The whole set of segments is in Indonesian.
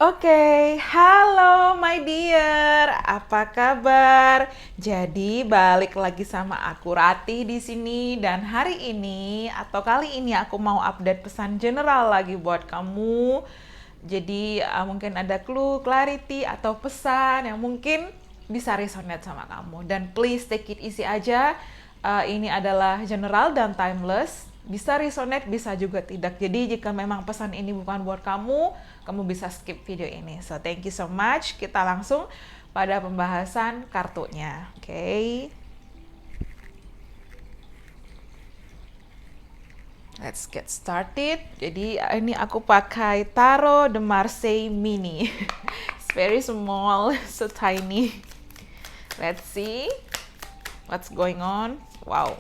Oke, halo my dear, apa kabar? Jadi balik lagi sama aku Rati di sini dan hari ini atau kali ini aku mau update pesan general lagi buat kamu. Jadi mungkin ada clue, clarity atau pesan yang mungkin bisa resonate sama kamu. Dan please take it easy aja. Ini adalah general dan timeless, bisa resonate bisa juga tidak. Jadi jika memang pesan ini bukan buat kamu, kamu bisa skip video ini. So thank you so much. Kita langsung pada pembahasan kartunya. Oke. Okay? Let's get started. Jadi ini aku pakai Tarot de Marseille Mini. It's very small, so tiny. Let's see what's going on. Wow.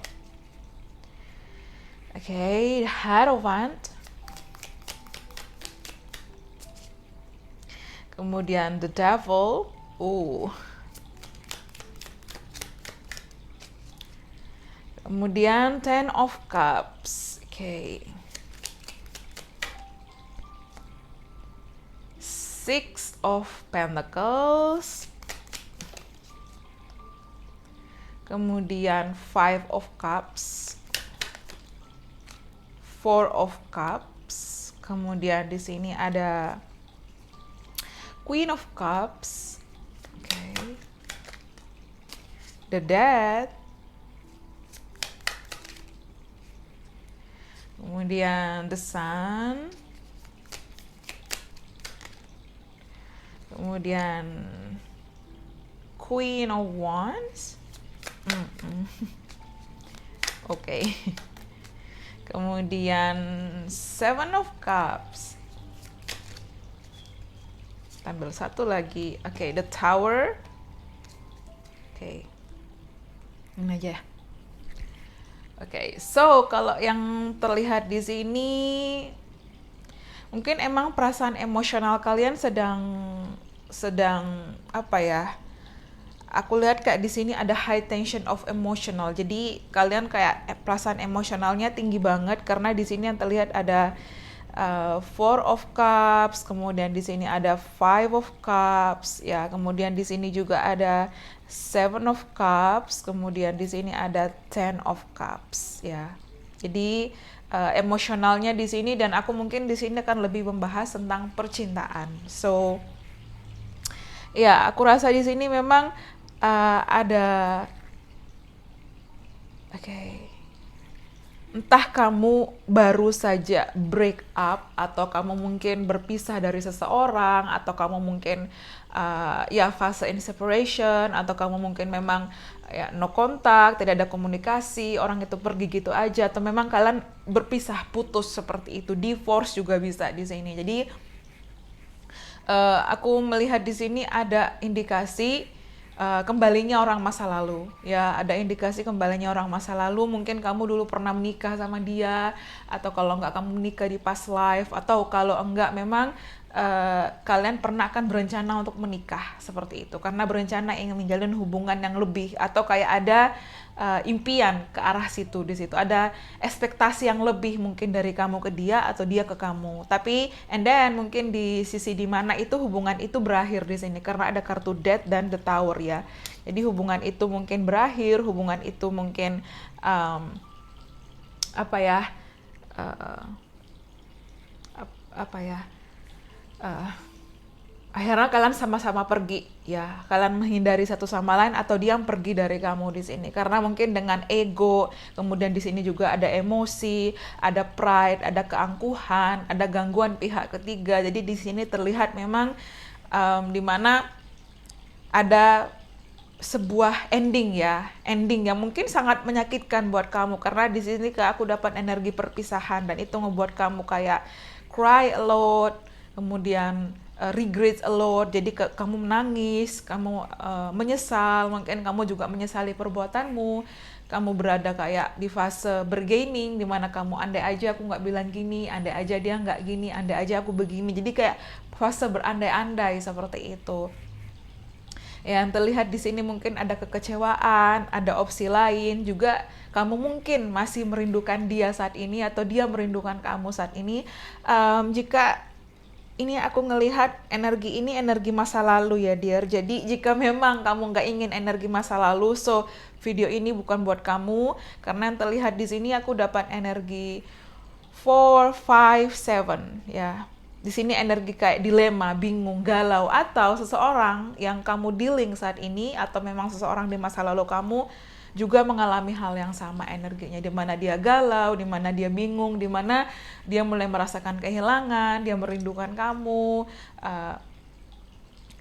Okay, Hierophant. Kemudian the devil. Kemudian ten of cups. Okay. Six of pentacles. Kemudian five of cups. Four of cups. Kemudian di sini ada Queen of Cups. Okay. The Death. Kemudian the Sun. Kemudian Queen of Wands. Okay. Kemudian Seven of Cups. Ambil satu lagi. Oke, the Tower. Oke. Ini aja. Oke, so kalau yang terlihat di sini mungkin emang perasaan emosional kalian sedang apa ya? Aku lihat kayak di sini ada high tension of emotional. Jadi kalian kayak perasaan emosionalnya tinggi banget karena di sini yang terlihat ada Four of Cups, kemudian di sini ada Five of Cups, ya. Kemudian di sini juga ada Seven of Cups, kemudian di sini ada Ten of Cups, ya. Jadi emosionalnya di sini dan aku mungkin di sini akan lebih membahas tentang percintaan. So, ya, aku rasa di sini memang ada, okay. Entah kamu baru saja break up atau kamu mungkin berpisah dari seseorang atau kamu mungkin ya fase in separation atau kamu mungkin memang ya no kontak, tidak ada komunikasi, orang itu pergi gitu aja atau memang kalian berpisah putus seperti itu, divorce juga bisa di sini. Jadi aku melihat di sini ada indikasi kembalinya orang masa lalu, ya. Ada indikasi kembalinya orang masa lalu. Mungkin kamu dulu pernah menikah sama dia, atau kalau enggak kamu menikah di past life, atau kalau enggak memang kalian pernah akan berencana untuk menikah seperti itu karena berencana ingin menjalin hubungan yang lebih, atau kayak ada impian ke arah situ. Di situ ada ekspektasi yang lebih mungkin dari kamu ke dia atau dia ke kamu. Tapi and then mungkin di sisi dimana itu hubungan itu berakhir di sini karena ada kartu Death dan the Tower, ya. Jadi hubungan itu mungkin berakhir, hubungan itu mungkin apa ya uh, apa ya uh, akhirnya kalian sama-sama pergi, ya. Kalian menghindari satu sama lain atau dia yang pergi dari kamu di sini karena mungkin dengan ego. Kemudian di sini juga ada emosi, ada pride, ada keangkuhan, ada gangguan pihak ketiga. Jadi di sini terlihat memang di mana ada sebuah ending, ya, ending yang mungkin sangat menyakitkan buat kamu karena di sini aku dapat energi perpisahan dan itu ngebuat kamu kayak cry a lot, kemudian regret a lot. Jadi kamu menangis, kamu menyesal, mungkin kamu juga menyesali perbuatanmu. Kamu berada kayak di fase bergaining di mana kamu andai aja aku nggak bilang gini, andai aja dia nggak gini, andai aja aku begini. Jadi kayak fase berandai-andai seperti itu. Yang terlihat di sini mungkin ada kekecewaan, ada opsi lain juga. Kamu mungkin masih merindukan dia saat ini atau dia merindukan kamu saat ini. Jika ini aku ngelihat energi ini energi masa lalu ya dear. Jadi jika memang kamu nggak ingin energi masa lalu, so video ini bukan buat kamu. Karena yang terlihat di sini aku dapat energi 4, 5, 7 ya. Di sini energi kayak dilema, bingung, galau, atau seseorang yang kamu dealing saat ini, atau memang seseorang di masa lalu kamu juga mengalami hal yang sama energinya, di mana dia galau, di mana dia bingung, di mana dia mulai merasakan kehilangan, dia merindukan kamu,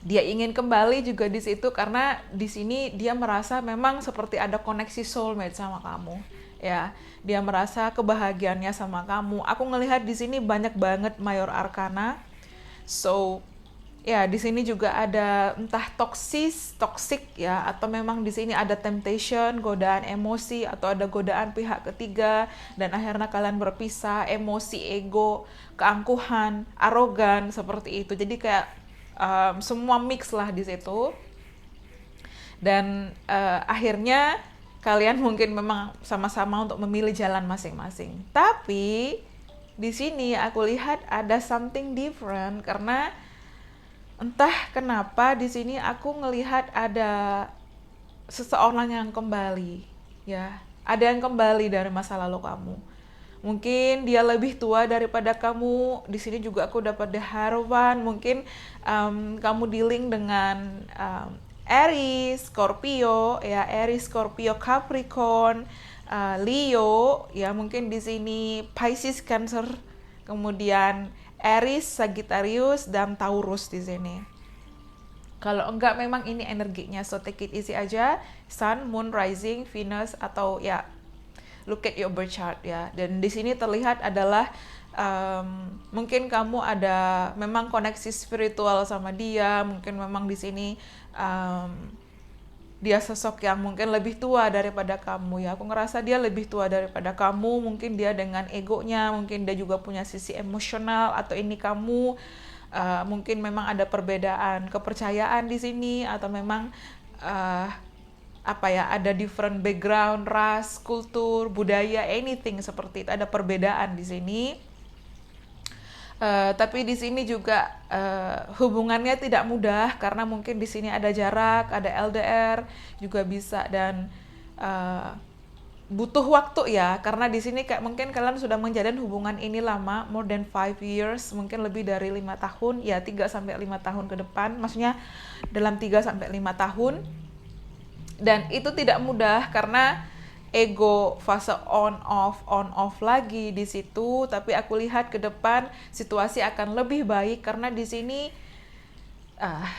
dia ingin kembali juga di situ karena di sini dia merasa memang seperti ada koneksi soulmate sama kamu ya. Dia merasa kebahagiaannya sama kamu. Aku ngelihat di sini banyak banget Mayor Arcana. So ya, di sini juga ada entah toxic ya, atau memang di sini ada temptation, godaan emosi, atau ada godaan pihak ketiga, dan akhirnya kalian berpisah, emosi, ego, keangkuhan, arogan, seperti itu. Jadi kayak semua mix lah di situ. Dan akhirnya kalian mungkin memang sama-sama untuk memilih jalan masing-masing. Tapi di sini aku lihat ada something different karena entah kenapa di sini aku ngelihat ada seseorang yang kembali, ya. Ada yang kembali dari masa lalu kamu. Mungkin dia lebih tua daripada kamu. Di sini juga aku dapat The Hierophant. Mungkin kamu dealing dengan Aries, Scorpio, ya, Aries, Scorpio, Capricorn, Leo, ya, mungkin di sini Pisces, Cancer, kemudian Aries, Sagittarius, dan Taurus di sini. Kalau enggak memang ini energinya, so take it easy aja. Sun, Moon, Rising, Venus, atau ya look at your birth chart ya. Dan di sini terlihat adalah mungkin kamu ada memang koneksi spiritual sama dia. Mungkin memang di sini dia sosok yang mungkin lebih tua daripada kamu ya. Aku ngerasa dia lebih tua daripada kamu. Mungkin dia dengan egonya, mungkin dia juga punya sisi emosional, atau ini kamu mungkin memang ada perbedaan kepercayaan di sini, atau memang ada different background, ras, kultur, budaya, anything seperti itu, ada perbedaan di sini. Tapi di sini juga hubungannya tidak mudah karena mungkin di sini ada jarak, ada LDR juga bisa, dan butuh waktu ya, karena di sini kayak mungkin kalian sudah menjalin hubungan ini lama, more than 5 years, mungkin lebih dari 5 tahun, ya 3 sampai 5 tahun ke depan, maksudnya dalam 3 sampai 5 tahun. Dan itu tidak mudah karena ego fase on off lagi di situ. Tapi aku lihat ke depan situasi akan lebih baik karena di sini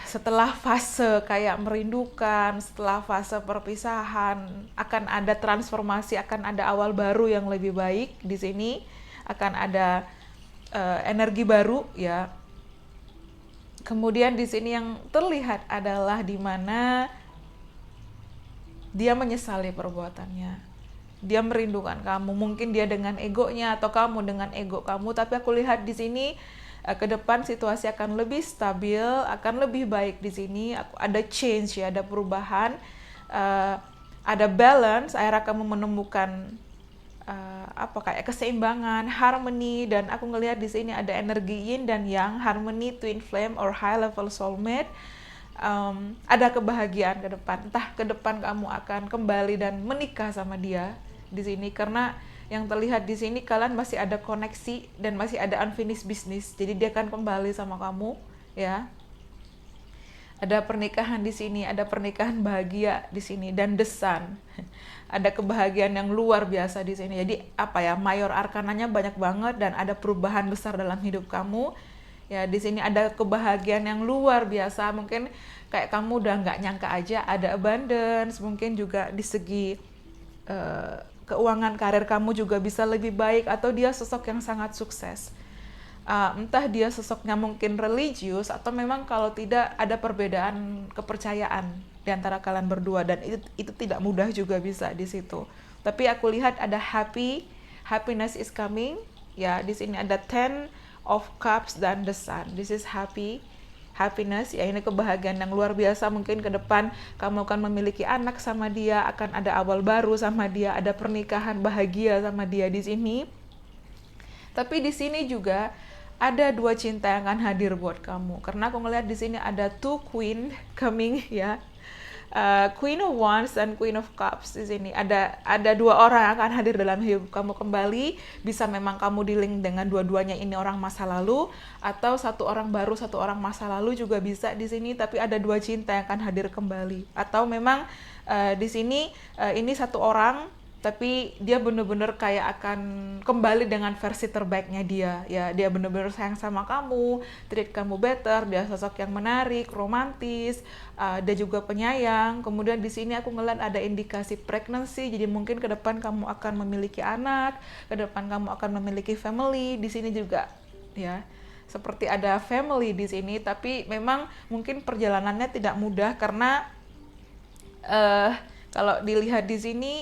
setelah fase kayak merindukan, setelah fase perpisahan, akan ada transformasi, akan ada awal baru yang lebih baik di sini, akan ada energi baru ya. Kemudian di sini yang terlihat adalah di mana dia menyesali perbuatannya. Dia merindukan kamu. Mungkin dia dengan egonya atau kamu dengan ego kamu. Tapi aku lihat di sini ke depan situasi akan lebih stabil, akan lebih baik di sini. Ada change ya, ada perubahan, ada balance. Akhirnya kamu menemukan kayak keseimbangan, harmony, dan aku ngelihat di sini ada energi yin dan yang, harmony, twin flame, or high level soulmate. Ada kebahagiaan ke depan. Entah ke depan kamu akan kembali dan menikah sama dia di sini, karena yang terlihat di sini kalian masih ada koneksi dan masih ada unfinished business. Jadi dia akan kembali sama kamu ya. Ada pernikahan di sini, ada pernikahan bahagia di sini, dan the sun. Ada kebahagiaan yang luar biasa di sini. Jadi Mayor Arkananya banyak banget dan ada perubahan besar dalam hidup kamu. Ya, di sini ada kebahagiaan yang luar biasa. Mungkin kayak kamu udah nggak nyangka aja ada abundance. Mungkin juga di segi keuangan karir kamu juga bisa lebih baik, atau dia sosok yang sangat sukses. Entah dia sosoknya mungkin religius, atau memang kalau tidak ada perbedaan kepercayaan di antara kalian berdua, dan itu tidak mudah juga bisa di situ. Tapi aku lihat ada happiness is coming. Ya, di sini ada 10 of Cups dan the Sun. This is happiness ya, ini kebahagiaan yang luar biasa. Mungkin ke depan kamu akan memiliki anak sama dia, akan ada awal baru sama dia, ada pernikahan bahagia sama dia di sini. Tapi di sini juga ada dua cinta yang akan hadir buat kamu. Karena aku ngeliat di sini ada two queen coming ya. Queen of Wands dan Queen of Cups di sini. Ada dua orang yang akan hadir dalam hidup kamu kembali. Bisa memang kamu dealing dengan dua-duanya ini orang masa lalu, atau satu orang baru, satu orang masa lalu juga bisa di sini. Tapi ada dua cinta yang akan hadir kembali. Atau memang di sini ini satu orang tapi dia bener-bener kayak akan kembali dengan versi terbaiknya dia. Ya, dia bener-bener sayang sama kamu, treat kamu better, dia sosok yang menarik, romantis, dia juga penyayang. Kemudian di sini aku ngeliat ada indikasi pregnancy, jadi mungkin ke depan kamu akan memiliki anak, ke depan kamu akan memiliki family. Di sini juga ya seperti ada family di sini, tapi memang mungkin perjalanannya tidak mudah karena kalau dilihat di sini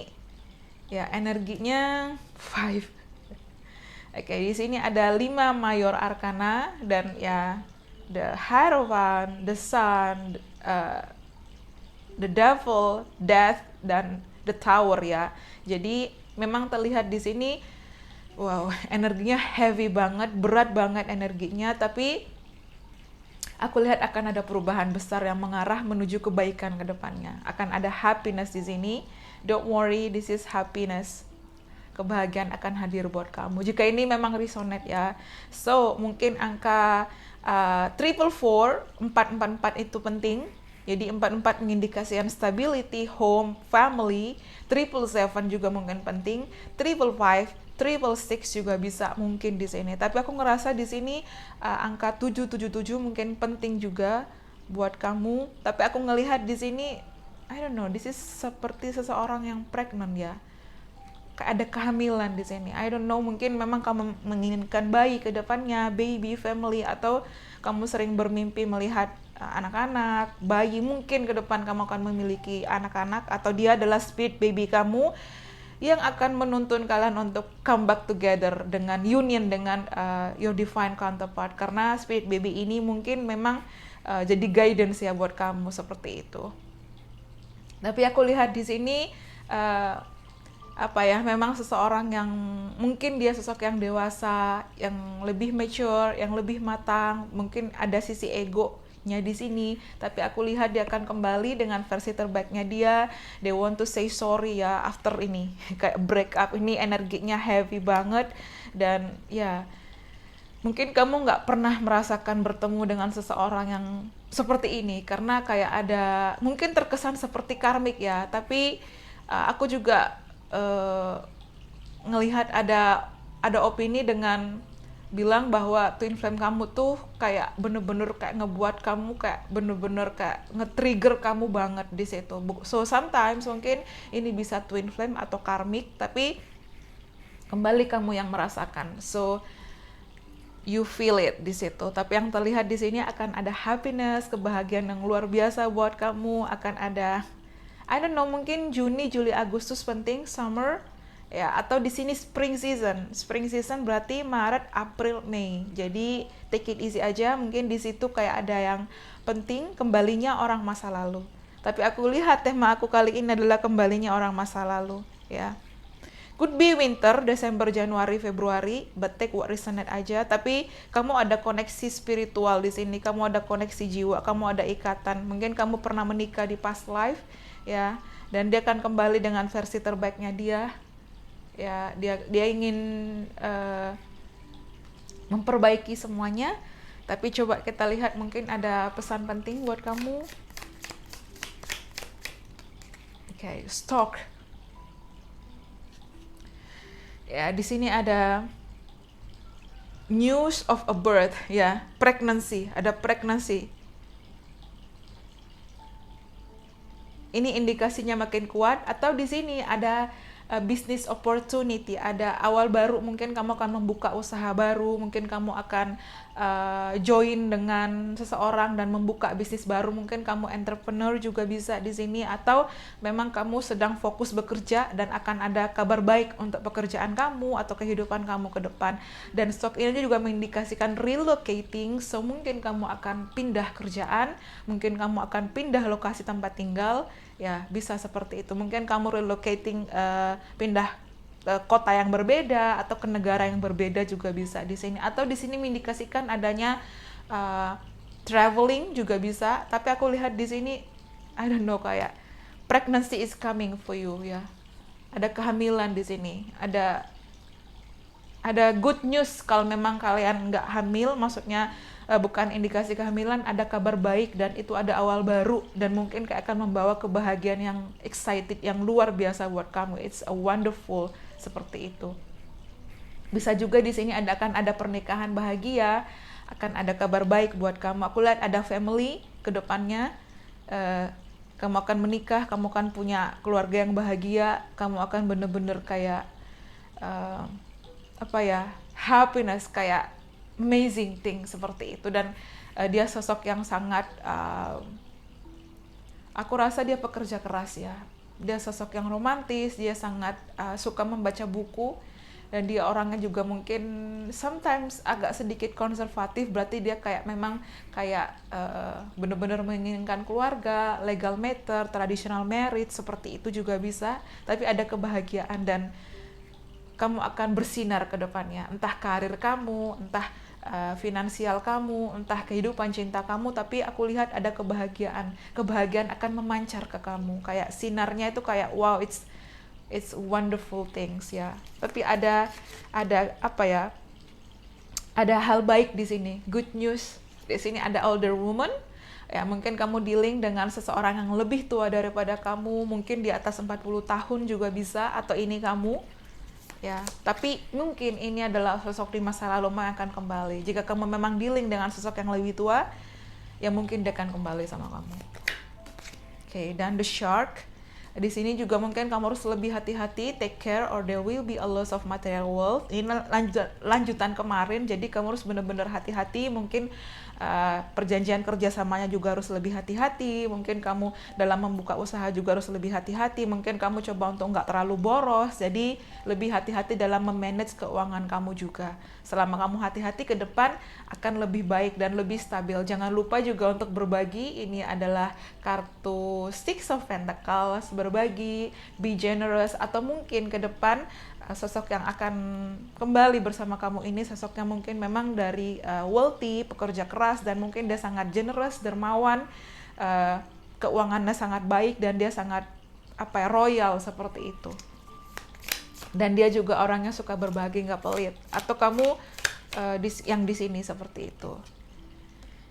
ya energinya 5. Oke, di sini ada 5 mayor arkana dan ya the Hierophant, the Sun, the Devil, Death dan the Tower ya. Jadi memang terlihat di sini wow, energinya heavy banget, berat banget energinya, tapi aku lihat akan ada perubahan besar yang mengarah menuju kebaikan ke depannya. Akan ada happiness di sini. Don't worry, this is happiness. Kebahagiaan akan hadir buat kamu. Jika ini memang resonate ya. So, mungkin angka 444, 444 itu penting. Jadi 44 mengindikasikan stability, home, family. 777 juga mungkin penting. 555, 666 juga bisa mungkin di sini. Tapi aku ngerasa di sini angka 777 mungkin penting juga buat kamu. Tapi aku ngelihat di sini I don't know, this is seperti seseorang yang pregnant ya. Kayak ada kehamilan di sini. I don't know, mungkin memang kamu menginginkan bayi ke depannya, baby, family, atau kamu sering bermimpi melihat anak-anak, bayi. Mungkin ke depan kamu akan memiliki anak-anak, atau dia adalah spirit baby kamu yang akan menuntun kalian untuk come back together dengan union dengan your divine counterpart. Karena spirit baby ini mungkin memang jadi guidance ya buat kamu seperti itu. Tapi aku lihat di sini memang seseorang yang mungkin dia sosok yang dewasa, yang lebih mature, yang lebih matang, mungkin ada sisi egonya di sini, tapi aku lihat dia akan kembali dengan versi terbaiknya dia. They want to say sorry ya after ini, kayak break up ini energinya heavy banget. Dan ya mungkin kamu nggak pernah merasakan bertemu dengan seseorang yang seperti ini karena kayak ada mungkin terkesan seperti karmik ya, tapi aku juga ngelihat ada opini dengan bilang bahwa twin flame kamu tuh kayak bener-bener kayak ngebuat kamu kayak bener-bener kayak nge-trigger kamu banget di situ. So sometimes mungkin ini bisa twin flame atau karmik, tapi kembali kamu yang merasakan. So you feel it di situ. Tapi yang terlihat di sini akan ada happiness, kebahagiaan yang luar biasa buat kamu. Akan ada, I don't know, mungkin Juni, Juli, Agustus penting, summer, ya. Atau di sini spring season. Spring season berarti Maret, April, Mei. Jadi take it easy aja. Mungkin di situ kayak ada yang penting, kembalinya orang masa lalu. Tapi aku lihat tema aku kali ini adalah kembalinya orang masa lalu, ya. Could be winter, Desember, Januari, Februari, but take what resonate aja. Tapi kamu ada koneksi spiritual di sini, kamu ada koneksi jiwa, kamu ada ikatan. Mungkin kamu pernah menikah di past life, ya. Dan dia akan kembali dengan versi terbaiknya dia. Ya, dia ingin memperbaiki semuanya. Tapi coba kita lihat, mungkin ada pesan penting buat kamu. Okay, stock. Ya, di sini ada news of a birth, ya, pregnancy, ada pregnancy. Ini indikasinya makin kuat. Atau di sini ada business opportunity, ada awal baru, mungkin kamu akan membuka usaha baru, mungkin kamu akan join dengan seseorang dan membuka bisnis baru, mungkin kamu entrepreneur juga bisa di sini, atau memang kamu sedang fokus bekerja dan akan ada kabar baik untuk pekerjaan kamu atau kehidupan kamu ke depan. Dan stok ini juga mengindikasikan relocating, so mungkin kamu akan pindah kerjaan, mungkin kamu akan pindah lokasi tempat tinggal, ya bisa seperti itu. Mungkin kamu relocating, pindah kota yang berbeda atau ke negara yang berbeda juga bisa di sini. Atau di sini mengindikasikan adanya uh, traveling juga bisa. Tapi aku lihat di sini, I don't know, kayak pregnancy is coming for you ya. Ada kehamilan di sini. Ada good news kalau memang kalian nggak hamil, maksudnya bukan indikasi kehamilan, ada kabar baik dan itu ada awal baru dan mungkin kayak akan membawa kebahagiaan yang excited, yang luar biasa buat kamu. It's a wonderful seperti itu. Bisa juga di sini akan ada pernikahan bahagia, akan ada kabar baik buat kamu. Aku lihat ada family ke depannya. Kamu akan menikah, kamu akan punya keluarga yang bahagia, kamu akan bener-bener kayak uh, apa ya, happiness, kayak amazing thing seperti itu. Dan dia sosok yang sangat aku rasa dia pekerja keras ya. Dia sosok yang romantis, dia sangat suka membaca buku, dan dia orangnya juga mungkin sometimes agak sedikit konservatif, berarti dia kayak memang kayak benar-benar menginginkan keluarga, legal matter, traditional marriage, seperti itu juga bisa. Tapi ada kebahagiaan dan kamu akan bersinar ke depannya, entah karir kamu, entah finansial kamu, entah kehidupan cinta kamu, tapi aku lihat ada kebahagiaan akan memancar ke kamu, kayak sinarnya itu kayak wow, it's wonderful things ya. Tapi ada apa ya, ada hal baik di sini, good news. Di sini ada older woman ya, mungkin kamu dealing dengan seseorang yang lebih tua daripada kamu, mungkin di atas 40 tahun juga bisa, atau ini kamu ya. Tapi mungkin ini adalah sosok di masa lalu yang akan kembali. Jika kamu memang dealing dengan sosok yang lebih tua, ya mungkin dia akan kembali sama kamu. Oke, dan the shark di sini juga mungkin kamu harus lebih hati-hati, take care or there will be a loss of material wealth. Ini lanjutan kemarin, jadi kamu harus benar-benar hati-hati. Mungkin perjanjian kerjasamanya juga harus lebih hati-hati. Mungkin kamu dalam membuka usaha juga harus lebih hati-hati. Mungkin kamu coba untuk nggak terlalu boros, jadi lebih hati-hati dalam memanage keuangan kamu juga. Selama kamu hati-hati, ke depan akan lebih baik dan lebih stabil. Jangan lupa juga untuk berbagi. Ini adalah kartu Six of Pentacles, berbagi, be generous, atau mungkin ke depan sosok yang akan kembali bersama kamu ini sosoknya mungkin memang dari wealthy, pekerja keras, dan mungkin dia sangat generous, dermawan, keuangannya sangat baik, dan dia sangat royal seperti itu. Dan dia juga orangnya suka berbagi, nggak pelit. Atau kamu yang di sini seperti itu.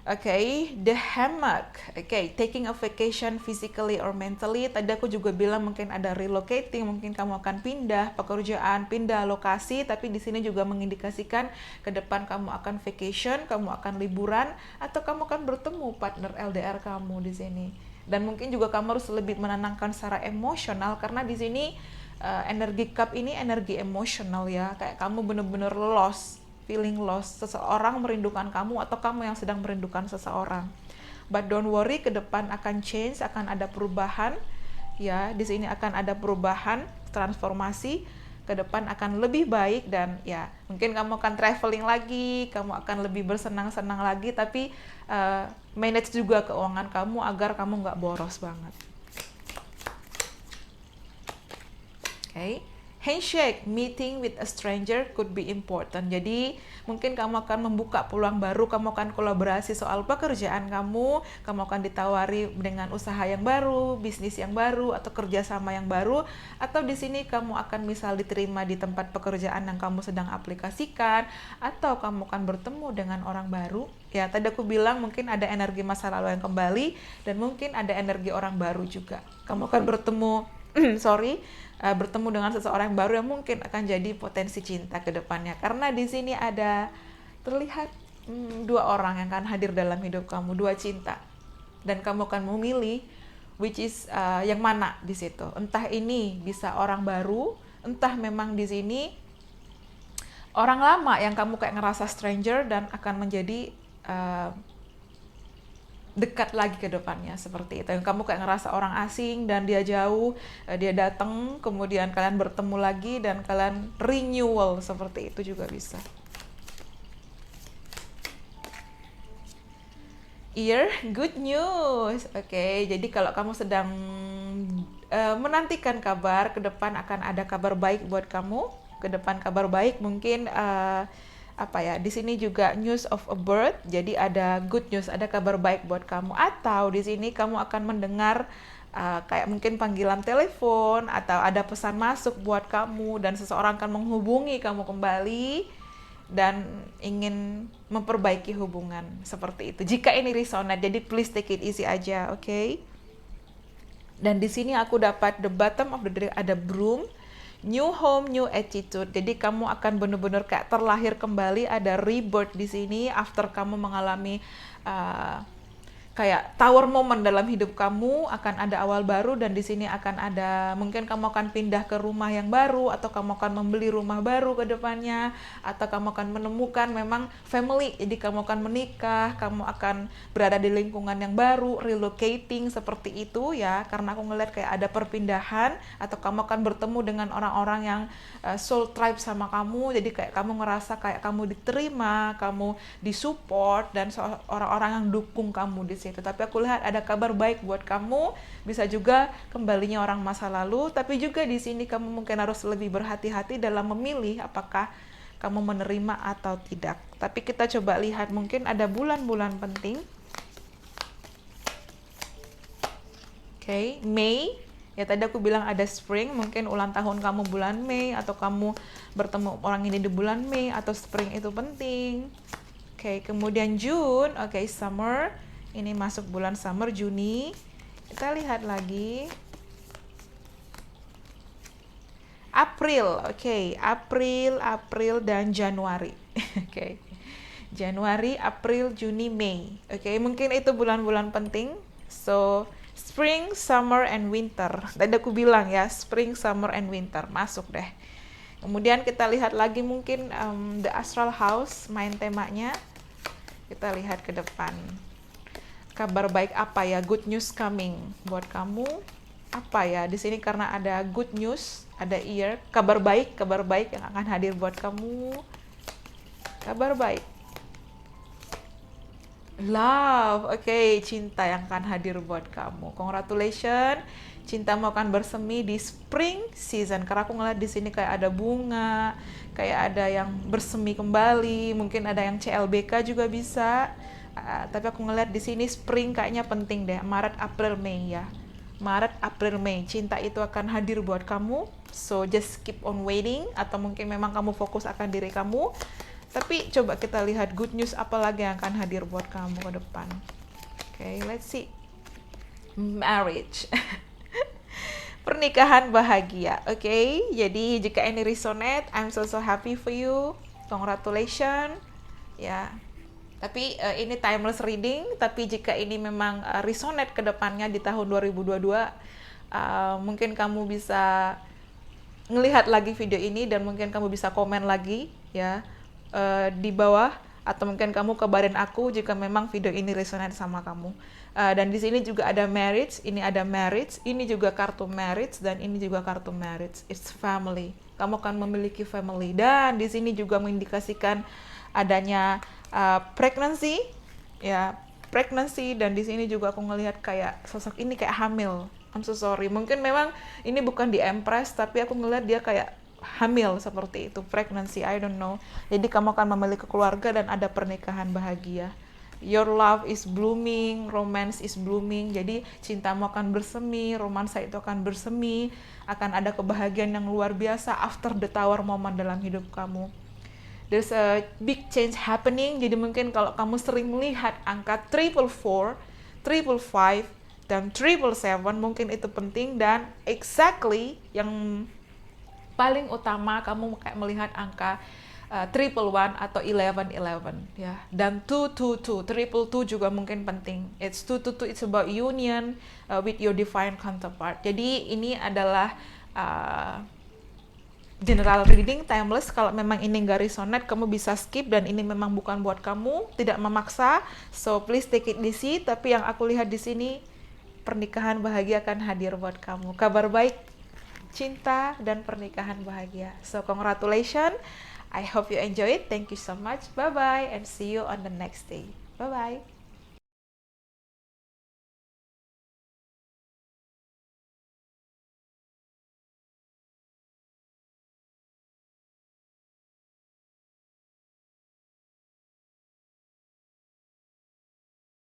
Okay, the hammock. Okay, taking a vacation physically or mentally. Tadi aku juga bilang mungkin ada relocating, mungkin kamu akan pindah pekerjaan, pindah lokasi, tapi di sini juga mengindikasikan ke depan kamu akan vacation, kamu akan liburan, atau kamu akan bertemu partner LDR kamu di sini. Dan mungkin juga kamu harus lebih menenangkan secara emosional, karena di sini energi cup ini energi emosional ya, kayak kamu bener-bener lost, feeling lost, seseorang merindukan kamu atau kamu yang sedang merindukan seseorang. But don't worry, ke depan akan change, akan ada perubahan ya. Di sini akan ada perubahan, transformasi, ke depan akan lebih baik, dan ya mungkin kamu akan traveling lagi, kamu akan lebih bersenang-senang lagi, tapi manage juga keuangan kamu agar kamu nggak boros banget. Okay. Handshake, meeting with a stranger could be important. Jadi mungkin kamu akan membuka peluang baru, kamu akan kolaborasi soal pekerjaan kamu akan ditawari dengan usaha yang baru, bisnis yang baru, atau kerjasama yang baru. Atau di sini kamu akan misal diterima di tempat pekerjaan yang kamu sedang aplikasikan, atau kamu akan bertemu dengan orang baru. Ya, tadi aku bilang mungkin ada energi masa lalu yang kembali, dan mungkin ada energi orang baru juga. Kamu akan bertemu bertemu dengan seseorang baru yang mungkin akan jadi potensi cinta ke depannya. Karena di sini ada terlihat dua orang yang akan hadir dalam hidup kamu, dua cinta. Dan kamu akan memilih which is yang mana di situ. Entah ini bisa orang baru, entah memang di sini orang lama yang kamu kayak ngerasa stranger dan akan menjadi dekat lagi ke depannya, seperti itu. Yang kamu kayak ngerasa orang asing dan dia jauh, dia datang, kemudian kalian bertemu lagi dan kalian renewal, seperti itu juga bisa. Good news. Oke, jadi kalau kamu sedang menantikan kabar ke depan, akan ada kabar baik buat kamu ke depan. Kabar baik mungkin apa ya, di sini juga news of a birth, jadi ada good news, ada kabar baik buat kamu. Atau di sini kamu akan mendengar kayak mungkin panggilan telepon atau ada pesan masuk buat kamu, dan seseorang akan menghubungi kamu kembali dan ingin memperbaiki hubungan, seperti itu. Jika ini resonate, jadi please take it easy aja, oke? Okay? Dan di sini aku dapat the bottom of the deck, ada broom, new home, new attitude. Jadi kamu akan benar-benar kayak terlahir kembali, ada rebirth di sini after kamu mengalami kayak tower moment dalam hidup kamu, akan ada awal baru. Dan di sini akan ada, mungkin kamu akan pindah ke rumah yang baru, atau kamu akan membeli rumah baru ke depannya, atau kamu akan menemukan memang family, jadi kamu akan menikah, kamu akan berada di lingkungan yang baru, relocating, seperti itu ya. Karena aku ngeliat kayak ada perpindahan, atau kamu akan bertemu dengan orang-orang yang soul tribe sama kamu, jadi kayak kamu ngerasa kayak kamu diterima, kamu disupport, dan orang-orang yang dukung kamu di situ. Tapi aku lihat ada kabar baik buat kamu, bisa juga kembalinya orang masa lalu, tapi juga di sini kamu mungkin harus lebih berhati-hati dalam memilih apakah kamu menerima atau tidak. Tapi kita coba lihat, mungkin ada bulan-bulan penting. Oke, Mei. Ya tadi aku bilang ada spring, mungkin ulang tahun kamu bulan Mei, atau kamu bertemu orang ini di bulan Mei atau spring, itu penting. Oke, kemudian June, oke, summer. Ini masuk bulan summer, Juni. Kita lihat lagi. April, oke, April dan Januari. Oke. Januari, April, Juni, Mei. Oke, mungkin itu bulan-bulan penting. So, spring, summer, and winter. Tadi aku bilang ya, spring, summer, and winter. Masuk deh. Kemudian kita lihat lagi mungkin the astral house, main temanya. Kita lihat ke depan. Kabar baik apa ya? Good news coming buat kamu. Apa ya? Di sini karena ada good news, ada year, kabar baik yang akan hadir buat kamu. Kabar baik. Love, oke, cinta yang akan hadir buat kamu. Congratulations, cintamu akan bersemi di spring season. Karena aku ngeliat di sini kayak ada bunga, kayak ada yang bersemi kembali, mungkin ada yang CLBK juga bisa. Tapi aku ngeliat di sini spring kayaknya penting deh. Maret, April, Mei ya. Maret, April, Mei, cinta itu akan hadir buat kamu. So just keep on waiting, atau mungkin memang kamu fokus akan diri kamu. Tapi coba kita lihat good news apa lagi yang akan hadir buat kamu ke depan. Okay, let's see. Marriage. Pernikahan bahagia. Okay, jadi jika ini resonate, I'm so happy for you. Congratulations. Ya. Tapi ini timeless reading, tapi jika ini memang resonate ke depannya di tahun 2022, mungkin kamu bisa ngelihat lagi video ini, dan mungkin kamu bisa komen lagi ya di bawah, atau mungkin kamu kabarin aku jika memang video ini resonate sama kamu. Dan di sini juga ada marriage, ini ada marriage, ini juga kartu marriage, dan ini juga kartu marriage. It's family. Kamu akan memiliki family, dan di sini juga mengindikasikan adanya pregnancy, ya, pregnancy. Dan di sini juga aku ngelihat kayak sosok ini kayak hamil. I'm so sorry, mungkin memang ini bukan di Empress, tapi aku ngelihat dia kayak hamil, seperti itu, pregnancy, I don't know. Jadi kamu akan memiliki keluarga dan ada pernikahan bahagia. Your love is blooming, romance is blooming. Jadi cintamu akan bersemi, romansa itu akan bersemi, akan ada kebahagiaan yang luar biasa after the tower moment dalam hidup kamu. There's a big change happening. Jadi mungkin kalau kamu sering melihat angka 444, 555, dan 777, mungkin itu penting. Dan exactly yang paling utama, kamu kayak melihat angka 111 atau 1111 ya. Dan 222, 222 juga mungkin penting. It's 222, it's about union with your divine counterpart. Jadi ini adalah general reading, timeless. Kalau memang ini nggak resonate, kamu bisa skip, dan ini memang bukan buat kamu, tidak memaksa. So please take it easy. Tapi yang aku lihat di sini, pernikahan bahagia akan hadir buat kamu. Kabar baik, cinta, dan pernikahan bahagia. So congratulations. I hope you enjoy it. Thank you so much. Bye bye, and see you on the next day. Bye bye.